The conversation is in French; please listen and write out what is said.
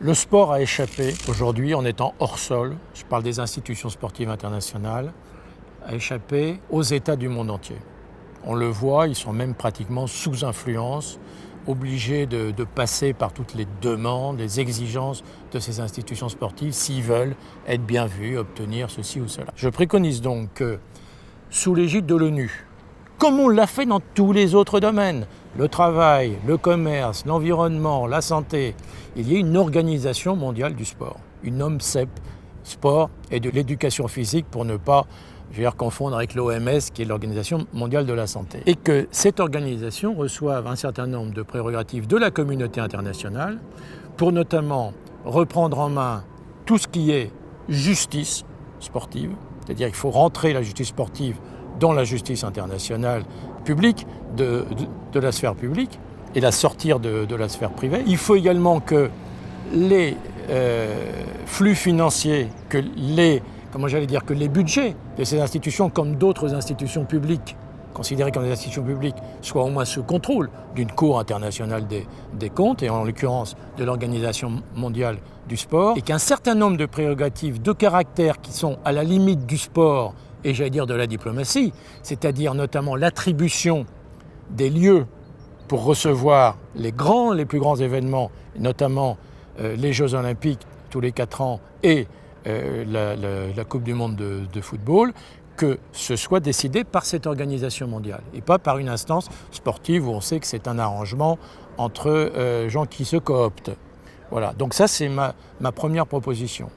Le sport a échappé aujourd'hui, en étant hors sol, je parle des institutions sportives internationales, a échappé aux États du monde entier. On le voit, ils sont même pratiquement sous influence, obligés de passer par toutes les demandes, les exigences de ces institutions sportives s'ils veulent être bien vus, obtenir ceci ou cela. Je préconise donc que, sous l'égide de l'ONU, comme on l'a fait dans tous les autres domaines, le travail, le commerce, l'environnement, la santé, il y a une organisation mondiale du sport, une OMSEP, sport et de l'éducation physique pour ne pas confondre avec l'OMS qui est l'Organisation mondiale de la santé. Et que cette organisation reçoive un certain nombre de prérogatives de la communauté internationale pour notamment reprendre en main tout ce qui est justice sportive, c'est-à-dire qu'il faut rentrer la justice sportive dans la justice internationale publique, de la sphère publique, et la sortir de la sphère privée. Il faut également que les flux financiers, que les budgets de ces institutions, comme d'autres institutions publiques, considérées comme des institutions publiques, soient au moins sous contrôle d'une Cour internationale des comptes, et en l'occurrence de l'Organisation mondiale du sport, et qu'un certain nombre de prérogatives de caractère qui sont à la limite du sport et de la diplomatie, c'est-à-dire notamment l'attribution des lieux pour recevoir les plus grands événements, notamment les Jeux Olympiques tous les 4 ans et la Coupe du Monde de football, que ce soit décidé par cette organisation mondiale et pas par une instance sportive où on sait que c'est un arrangement entre gens qui se cooptent. Voilà, donc ça c'est ma première proposition.